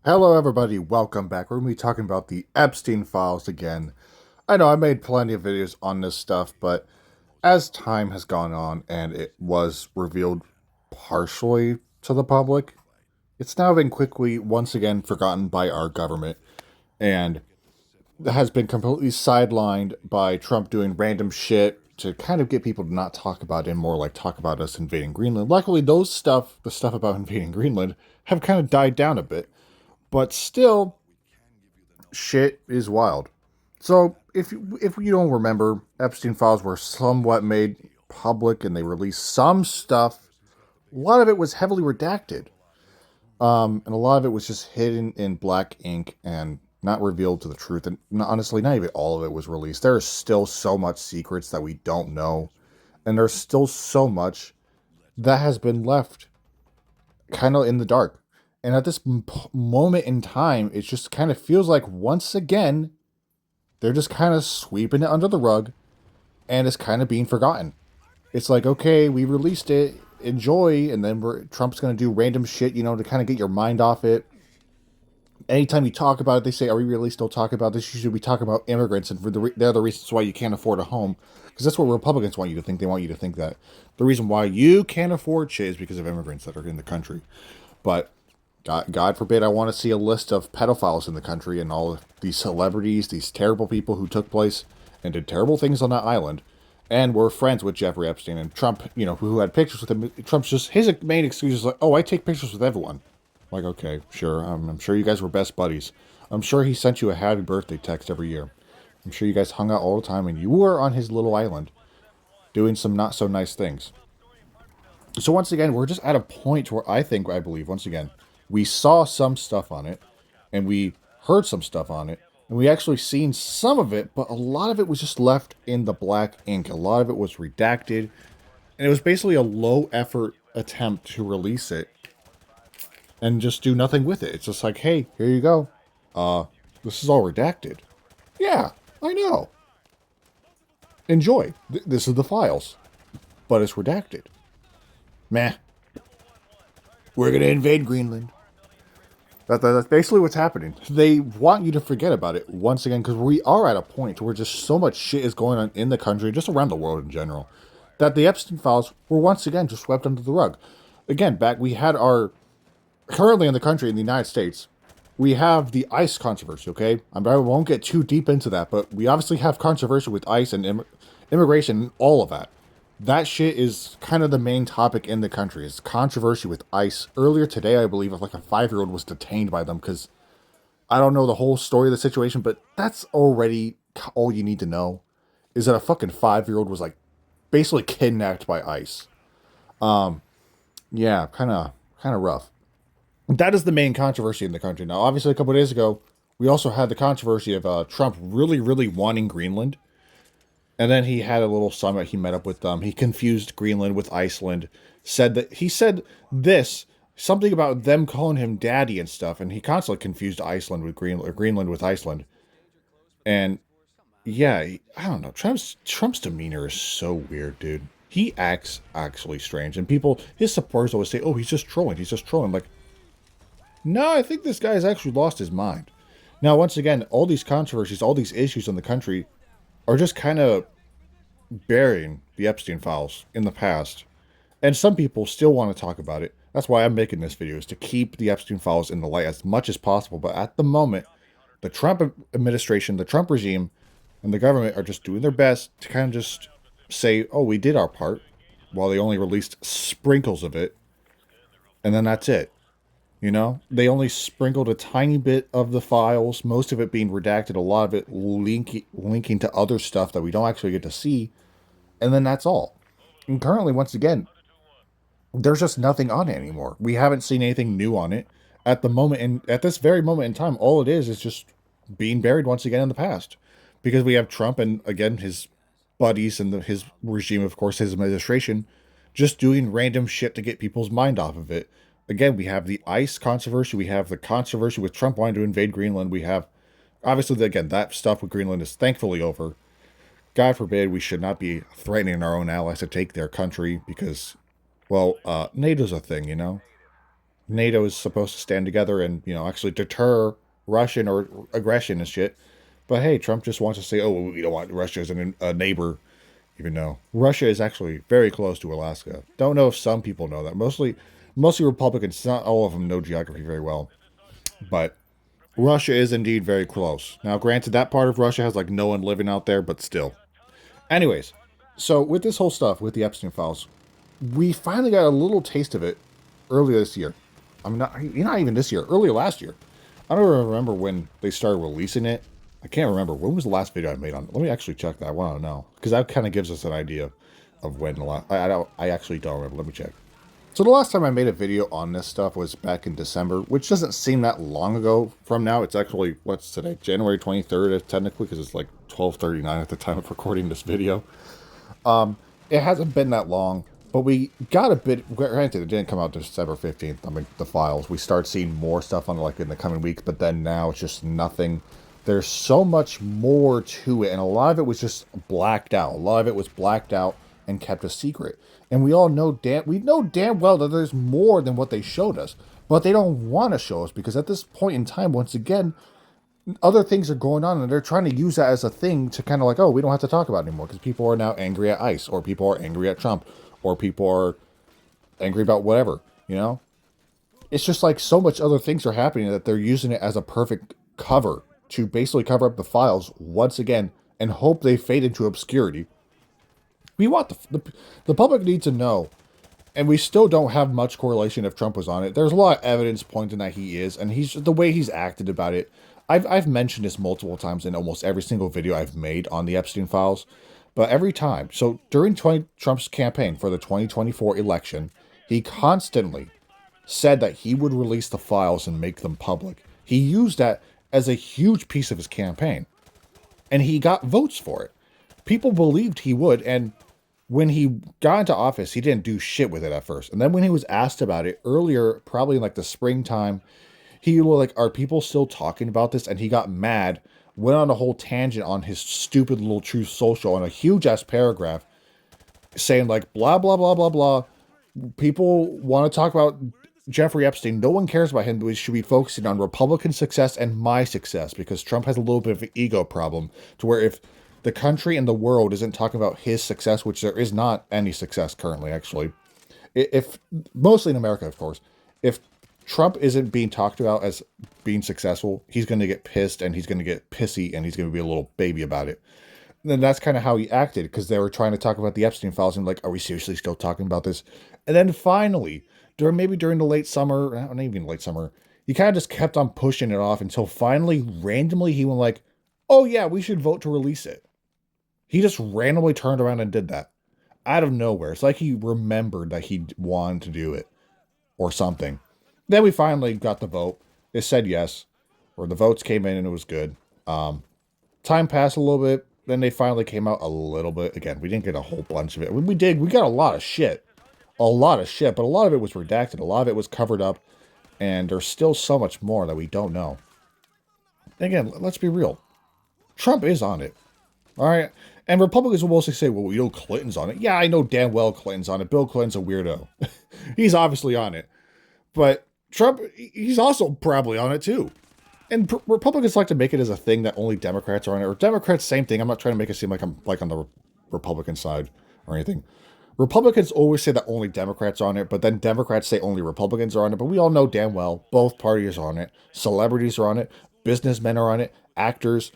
Hello, everybody. Welcome back. We're going to be talking about the Epstein Files again. I know I made plenty of videos on this stuff, but as time has gone on and it was revealed partially to the public, it's now been quickly, once again, forgotten by our government and has been completely sidelined by Trump doing random shit to kind of get people to not talk about it and more like talk about us invading Greenland. Luckily, the stuff about invading Greenland, have kind of died down a bit. But still, shit is wild. So if you don't remember, Epstein files were somewhat made public, and they released some stuff. A lot of it was heavily redacted, and a lot of it was just hidden in black ink and not revealed to the truth. And honestly, not even all of it was released. There is still so much secrets that we don't know, and there's still so much that has been left kind of in the dark. And at this moment in time, it just kind of feels like once again they're just kind of sweeping it under the rug, and it's kind of being forgotten. It's like, okay, we released it, enjoy, and then Trump's going to do random shit, to kind of get your mind off it. Anytime you talk about it, they say, "Are we really still talking about this? You should be talking about immigrants, and they're the reasons why you can't afford a home." Because that's what Republicans want you to think. They want you to think that the reason why you can't afford shit is because of immigrants that are in the country. But God forbid I want to see a list of pedophiles in the country and all of these celebrities, these terrible people who took place and did terrible things on that island and were friends with Jeffrey Epstein and Trump, who had pictures with him. Trump's just, his main excuse is like, oh, I take pictures with everyone. Like, okay, sure. I'm sure you guys were best buddies. I'm sure he sent you a happy birthday text every year. I'm sure you guys hung out all the time and you were on his little island doing some not so nice things. So once again, we're just at a point where I believe, once again, we saw some stuff on it, and we heard some stuff on it, and we actually seen some of it, but a lot of it was just left in the black ink. A lot of it was redacted, and it was basically a low effort attempt to release it and just do nothing with it. It's just like, hey, here you go. This is all redacted. Yeah, I know. Enjoy. This is the files, but it's redacted. Meh. We're gonna invade Greenland. That's basically what's happening. They want you to forget about it once again because we are at a point where just so much shit is going on in the country, just around the world in general, that the Epstein files were once again just swept under the rug. Again, back we had our currently in the country in the United States, we have the ICE controversy. Okay, I won't get too deep into that, but we obviously have controversy with ICE and immigration and all of that. That shit is kind of the main topic in the country. It's controversy with ICE. Earlier today, I believe, like a 5-year-old was detained by them because I don't know the whole story of the situation, but that's already all you need to know. Is that a fucking 5-year-old was like basically kidnapped by ICE. Yeah, kind of rough. That is the main controversy in the country. Now, obviously, a couple of days ago, we also had the controversy of Trump really, really wanting Greenland. And then he had a little summit. He met up with them. He confused Greenland with Iceland. He said this something about them calling him daddy and stuff. And he constantly confused Iceland with Greenland, or Greenland with Iceland. And yeah, I don't know. Trump's demeanor is so weird, dude. He acts actually strange, and his supporters always say, "Oh, he's just trolling. He's just trolling." Like, no, I think this guy has actually lost his mind. Now, once again, all these controversies, all these issues in the country are just kind of burying the Epstein files in the past. And some people still want to talk about it. That's why I'm making this video, is to keep the Epstein files in the light as much as possible. But at the moment, the Trump administration, the Trump regime, and the government are just doing their best to kind of just say, oh, we did our part, while they only released sprinkles of it. And then that's it. They only sprinkled a tiny bit of the files, most of it being redacted, a lot of it linking to other stuff that we don't actually get to see, and then that's all. And currently, once again, there's just nothing on it anymore. We haven't seen anything new on it at the moment, and at this very moment in time, all it is just being buried once again in the past, because we have Trump and again his buddies and his regime, of course, his administration, just doing random shit to get people's mind off of it. Again, we have the ICE controversy. We have the controversy with Trump wanting to invade Greenland. We have, obviously, again, that stuff with Greenland is thankfully over. God forbid we should not be threatening our own allies to take their country because, well, NATO's a thing, NATO is supposed to stand together and, actually deter Russian or aggression and shit. But hey, Trump just wants to say, oh, we don't want Russia as a neighbor, even though Russia is actually very close to Alaska. Don't know if some people know that. Mostly Republicans, not all of them know geography very well. But Russia is indeed very close. Now, granted, that part of Russia has like no one living out there, but still. Anyways, so with this whole stuff, with the Epstein files, we finally got a little taste of it earlier this year. I'm not even this year, earlier last year. I don't remember when they started releasing it. I can't remember. When was the last video I made on it? Let me actually check that. I want to know. Because that kind of gives us an idea of when the last... I actually don't remember. Let me check. So the last time I made a video on this stuff was back in December, which doesn't seem that long ago from now. It's actually, what's today? January 23rd, technically, because it's like 12:39 at the time of recording this video. It hasn't been that long, but we got a bit, granted, it didn't come out December 15th. I mean, the files. We start seeing more stuff on like in the coming weeks, but then now it's just nothing. There's so much more to it, and a lot of it was just blacked out. A lot of it was blacked out and kept a secret. And we know damn well that there's more than what they showed us. But they don't want to show us because at this point in time, once again, other things are going on and they're trying to use that as a thing to kind of like, oh, we don't have to talk about it anymore because people are now angry at ICE or people are angry at Trump or people are angry about whatever, It's just like so much other things are happening that they're using it as a perfect cover to basically cover up the files once again and hope they fade into obscurity. We want the public needs to know, and we still don't have much correlation if Trump was on it. There's a lot of evidence pointing that he is, and he's the way he's acted about it. I've mentioned this multiple times in almost every single video I've made on the Epstein files, but every time. So during Trump's campaign for the 2024 election, he constantly said that he would release the files and make them public. He used that as a huge piece of his campaign, and he got votes for it. People believed he would, and when he got into office, he didn't do shit with it at first. And then when he was asked about it earlier, probably in like the springtime, he was like, are people still talking about this? And he got mad, went on a whole tangent on his stupid little Truth Social and a huge ass paragraph saying like, blah, blah, blah, blah, blah. People want to talk about Jeffrey Epstein. No one cares about him. We should be focusing on Republican success and my success because Trump has a little bit of an ego problem to where if the country and the world isn't talking about his success, which there is not any success currently, actually. If mostly in America, of course, if Trump isn't being talked about as being successful, he's going to get pissed and he's going to get pissy and he's going to be a little baby about it. And then that's kind of how he acted because they were trying to talk about the Epstein files and like, are we seriously still talking about this? And then finally, during the late summer, not even late summer, he kind of just kept on pushing it off until finally, randomly, he went like, oh yeah, we should vote to release it. He just randomly turned around and did that out of nowhere. It's like he remembered that he wanted to do it or something. Then we finally got the vote. It said yes, or the votes came in and it was good. Time passed a little bit. Then they finally came out a little bit. Again, we didn't get a whole bunch of it. We got a lot of shit. A lot of shit, but a lot of it was redacted. A lot of it was covered up. And there's still so much more that we don't know. Again, let's be real. Trump is on it. All right. And Republicans will mostly say, well, Clinton's on it. Yeah, I know damn well Clinton's on it. Bill Clinton's a weirdo. He's obviously on it. But Trump, he's also probably on it too. And Republicans like to make it as a thing that only Democrats are on it. Or Democrats, same thing. I'm not trying to make it seem like I'm like on the Republican side or anything. Republicans always say that only Democrats are on it, but then Democrats say only Republicans are on it. But we all know damn well both parties are on it. Celebrities are on it. Businessmen are on it. Actors,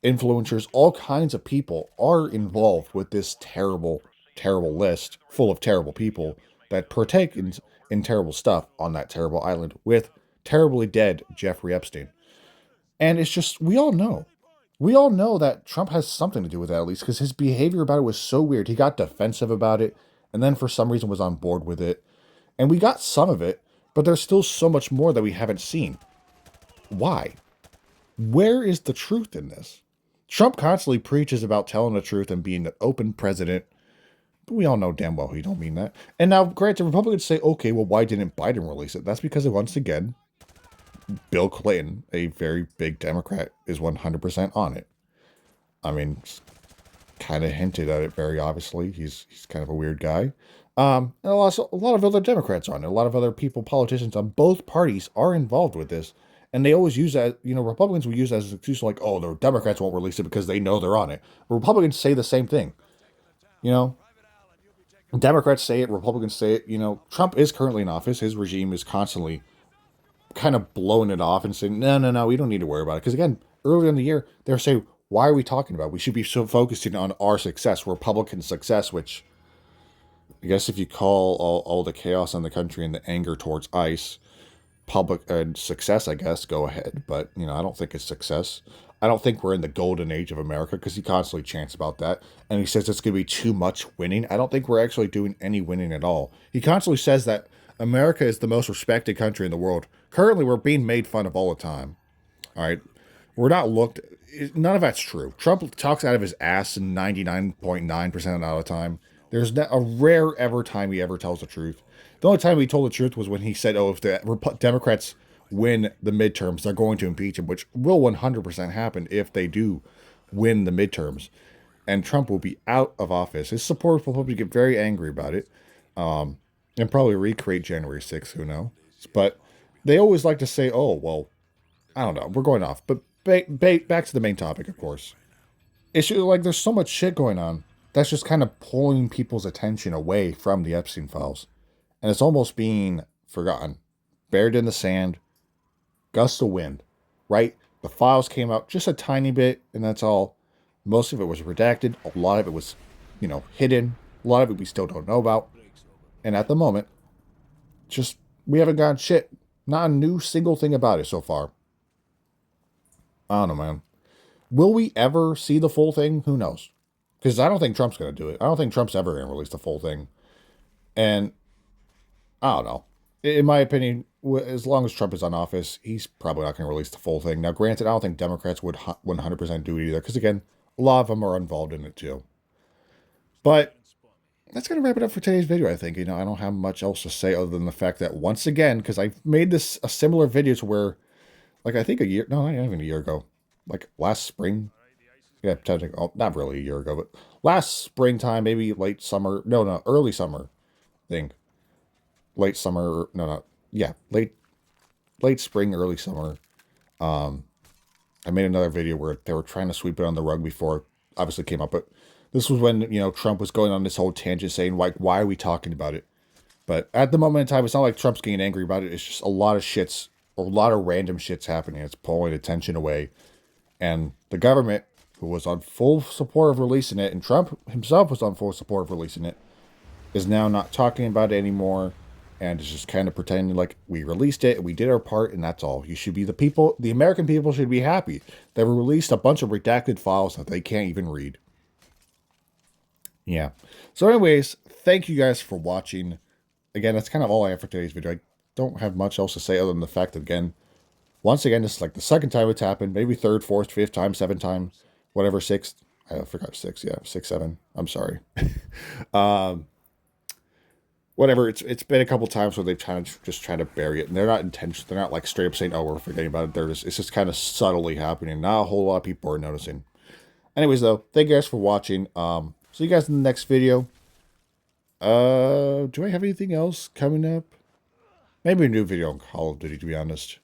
influencers, all kinds of people are involved with this terrible, terrible list full of terrible people that partake in terrible stuff on that terrible island with terribly dead Jeffrey Epstein. And it's just, we all know. We all know that Trump has something to do with that, at least, because his behavior about it was so weird. He got defensive about it, and then for some reason was on board with it. And we got some of it, but there's still so much more that we haven't seen. Why? Where is the truth in this? Trump constantly preaches about telling the truth and being an open president, but we all know damn well he don't mean that. And now, granted, Republicans say, okay, well, why didn't Biden release it? That's because, once again, Bill Clinton, a very big Democrat, is 100% on it. I mean, kind of hinted at it very obviously. He's kind of a weird guy. And a lot of other Democrats are on it. A lot of other people, politicians on both parties are involved with this. And they always use that, Republicans will use that as an excuse like, oh, the Democrats won't release it because they know they're on it. Republicans say the same thing. You know, Democrats say it, Republicans say it. Trump is currently in office. His regime is constantly kind of blowing it off and saying, no, no, no, we don't need to worry about it. Because again, earlier in the year, they were saying, why are we talking about it? We should be so focusing on our success, Republican success, which I guess if you call all the chaos in the country and the anger towards ICE public success, I guess, go ahead. But, I don't think it's success. I don't think we're in the golden age of America because he constantly chants about that. And he says it's going to be too much winning. I don't think we're actually doing any winning at all. He constantly says that America is the most respected country in the world. Currently, we're being made fun of all the time. All right. We're not looked. None of that's true. Trump talks out of his ass 99.9% of the time. There's a rare ever time he ever tells the truth. The only time he told the truth was when he said, oh, if the Democrats win the midterms, they're going to impeach him, which will 100% happen if they do win the midterms. And Trump will be out of office. His supporters will probably get very angry about it, and probably recreate January 6th, who knows. But they always like to say, oh, well, I don't know, we're going off. But back to the main topic, of course. It's just like there's so much shit going on that's just kind of pulling people's attention away from the Epstein Files. And it's almost being forgotten, buried in the sand, gust of wind, right? The files came out just a tiny bit, and that's all. Most of it was redacted. A lot of it was, hidden. A lot of it we still don't know about. And at the moment, we haven't gotten shit. Not a new single thing about it so far. I don't know, man. Will we ever see the full thing? Who knows? Because I don't think Trump's going to do it. I don't think Trump's ever going to release the full thing. And I don't know. In my opinion, as long as Trump is on office, he's probably not going to release the full thing. Now, granted, I don't think Democrats would 100% do it either. Because again, a lot of them are involved in it too. But that's going to wrap it up for today's video, I think. I don't have much else to say other than the fact that once again, because I made this a similar video to where, like, I think not even a year ago, like last spring. Yeah, technically, not really a year ago, but last springtime, maybe late summer. No, early summer, I think. Late summer, late spring, early summer. I made another video where they were trying to sweep it on the rug before it obviously came up, but this was when, Trump was going on this whole tangent saying, like, why are we talking about it? But at the moment in time, it's not like Trump's getting angry about it. It's just a lot of random shit's happening. It's pulling attention away. And the government, who was on full support of releasing it, and Trump himself was on full support of releasing it, is now not talking about it anymore. And it's just kind of pretending like we released it, we did our part, and that's all. You should be the American people should be happy. They released a bunch of redacted files that they can't even read. Yeah. So anyways, thank you guys for watching. Again, that's kind of all I have for today's video. I don't have much else to say other than the fact that, once again, this is like the second time it's happened. Maybe third, fourth, fifth time, seventh time, whatever, sixth. I forgot six. Yeah, 6, 7. I'm sorry. Whatever. It's been a couple times where they've just tried to bury it, and they're not intentional. They're not like straight up saying, "Oh, we're forgetting about it." It's just kind of subtly happening. Not a whole lot of people are noticing. Anyways, though, thank you guys for watching. See you guys in the next video. Do I have anything else coming up? Maybe a new video on Call of Duty, to be honest.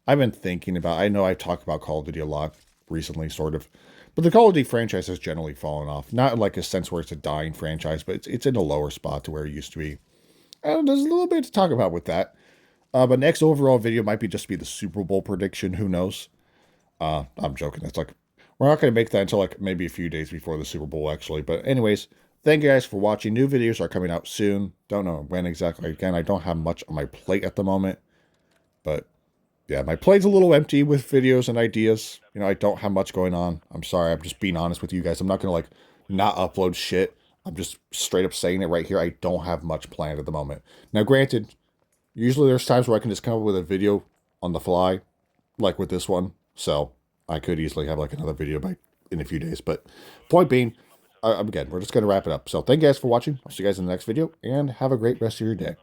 I've been thinking about, I know I talk about Call of Duty a lot recently, sort of. But the Call of Duty franchise has generally fallen off. Not in like a sense where it's a dying franchise, but it's in a lower spot to where it used to be. And there's a little bit to talk about with that. But next overall video might just be the Super Bowl prediction. Who knows? I'm joking. That's like, we're not going to make that until like maybe a few days before the Super Bowl, actually. But anyways, thank you guys for watching. New videos are coming out soon. Don't know when exactly. Again, I don't have much on my plate at the moment. But yeah, my plate's a little empty with videos and ideas. I don't have much going on. I'm sorry. I'm just being honest with you guys. I'm not going to like not upload shit. I'm just straight up saying it right here. I don't have much planned at the moment. Now, granted, usually there's times where I can just come up with a video on the fly, like with this one. So I could easily have like another video in a few days. But point being, again, we're just going to wrap it up. So thank you guys for watching. I'll see you guys in the next video, and have a great rest of your day.